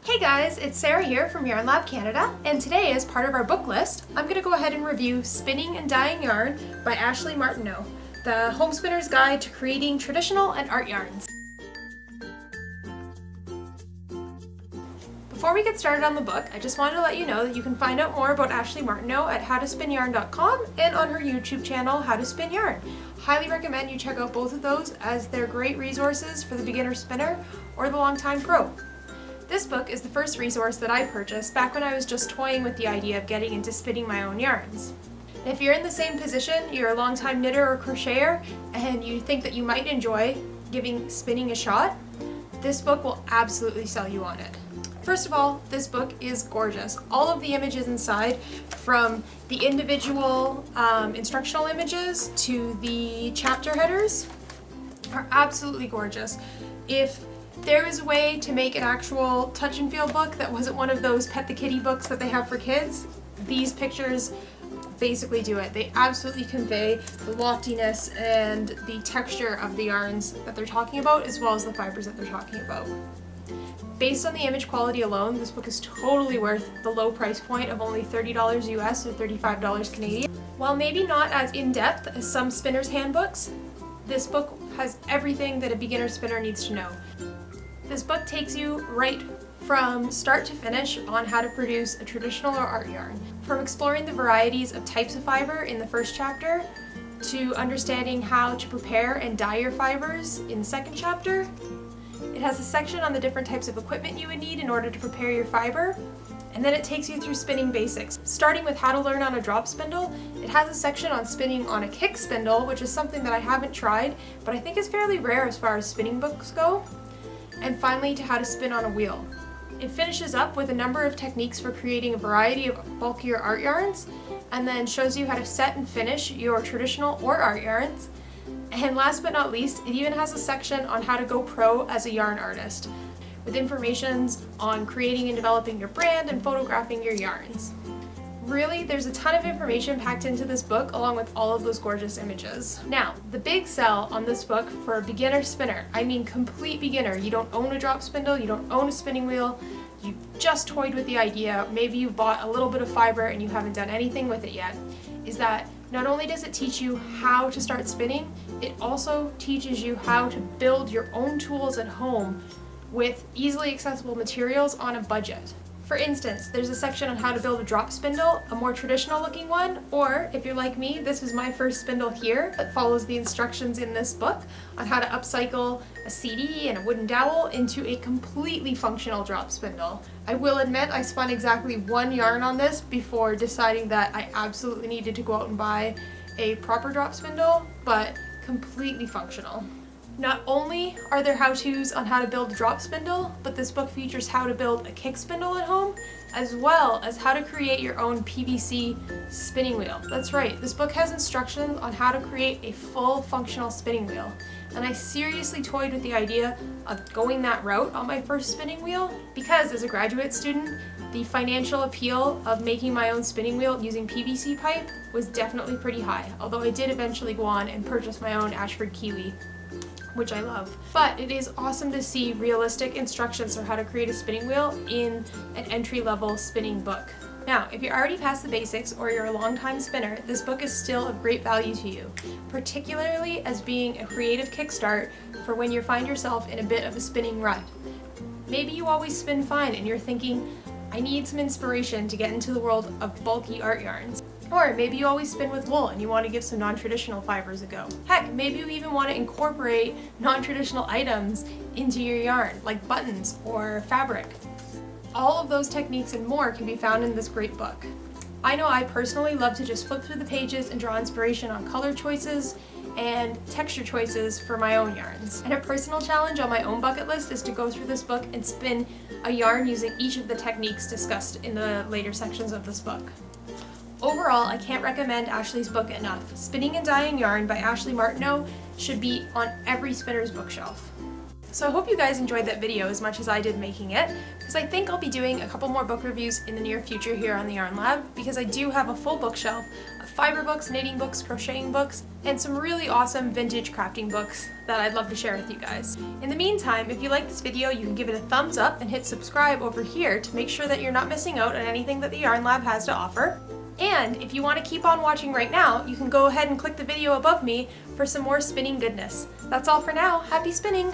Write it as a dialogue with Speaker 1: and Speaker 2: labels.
Speaker 1: Hey guys, it's Sarah here from Yarn Lab Canada, and today as part of our book list, I'm going to go ahead and review Spinning and Dyeing Yarn by Ashley Martineau, the Homespinner's Guide to Creating Traditional and Art Yarns. Before we get started on the book, I just wanted to let you know that you can find out more about Ashley Martineau at howtospinyarn.com and on her YouTube channel, How to Spin Yarn. Highly recommend you check out both of those as they're great resources for the beginner spinner or the longtime pro. This book is the first resource that I purchased back when I was just toying with the idea of getting into spinning my own yarns. If you're in the same position, you're a longtime knitter or crocheter, and you think that you might enjoy giving spinning a shot, this book will absolutely sell you on it. First of all, this book is gorgeous. All of the images inside, from the individual instructional images to the chapter headers, are absolutely gorgeous. If there was a way to make an actual touch and feel book that wasn't one of those Pet the Kitty books that they have for kids, these pictures basically do it. They absolutely convey the loftiness and the texture of the yarns that they're talking about, as well as the fibers that they're talking about. Based on the image quality alone, this book is totally worth the low price point of only $30 US or $35 Canadian. While maybe not as in-depth as some spinners' handbooks, this book has everything that a beginner spinner needs to know. This book takes you right from start to finish on how to produce a traditional or art yarn. From exploring the varieties of types of fiber in the first chapter, to understanding how to prepare and dye your fibers in the second chapter. It has a section on the different types of equipment you would need in order to prepare your fiber, and then it takes you through spinning basics. Starting with how to learn on a drop spindle, it has a section on spinning on a kick spindle, which is something that I haven't tried, but I think is fairly rare as far as spinning books go. And finally to how to spin on a wheel. It finishes up with a number of techniques for creating a variety of bulkier art yarns, and then shows you how to set and finish your traditional or art yarns. And last but not least, it even has a section on how to go pro as a yarn artist, with information on creating and developing your brand and photographing your yarns. Really, there's a ton of information packed into this book along with all of those gorgeous images. Now, the big sell on this book for a beginner spinner, I mean complete beginner, you don't own a drop spindle, you don't own a spinning wheel, you just toyed with the idea, maybe you've bought a little bit of fiber and you haven't done anything with it yet, is that not only does it teach you how to start spinning, it also teaches you how to build your own tools at home with easily accessible materials on a budget. For instance, there's a section on how to build a drop spindle, a more traditional looking one, or if you're like me, this is my first spindle here that follows the instructions in this book on how to upcycle a CD and a wooden dowel into a completely functional drop spindle. I will admit I spun exactly one yarn on this before deciding that I absolutely needed to go out and buy a proper drop spindle, but completely functional. Not only are there how-tos on how to build a drop spindle, but this book features how to build a kick spindle at home, as well as how to create your own PVC spinning wheel. That's right, this book has instructions on how to create a full functional spinning wheel. And I seriously toyed with the idea of going that route on my first spinning wheel, because as a graduate student, the financial appeal of making my own spinning wheel using PVC pipe was definitely pretty high, although I did eventually go on and purchase my own Ashford Kiwi, which I love. But it is awesome to see realistic instructions on how to create a spinning wheel in an entry-level spinning book. Now, if you're already past the basics or you're a long-time spinner, this book is still of great value to you, particularly as being a creative kickstart for when you find yourself in a bit of a spinning rut. Maybe you always spin fine and you're thinking, I need some inspiration to get into the world of bulky art yarns. Or maybe you always spin with wool and you want to give some non-traditional fibers a go. Heck, maybe you even want to incorporate non-traditional items into your yarn, like buttons or fabric. All of those techniques and more can be found in this great book. I know I personally love to just flip through the pages and draw inspiration on color choices and texture choices for my own yarns. And a personal challenge on my own bucket list is to go through this book and spin a yarn using each of the techniques discussed in the later sections of this book. Overall, I can't recommend Ashley's book enough. Spinning and Dyeing Yarn by Ashley Martineau should be on every spinner's bookshelf. So I hope you guys enjoyed that video as much as I did making it, because because I think I'll be doing a couple more book reviews in the near future here on the Yarn Lab, because I do have a full bookshelf of fiber books, knitting books, crocheting books, and some really awesome vintage crafting books that I'd love to share with you guys. In the meantime, if you like this video, you can give it a thumbs up and hit subscribe over here to make sure that you're not missing out on anything that the Yarn Lab has to offer. And if you want to keep on watching right now, you can go ahead and click the video above me for some more spinning goodness. That's all for now. Happy spinning!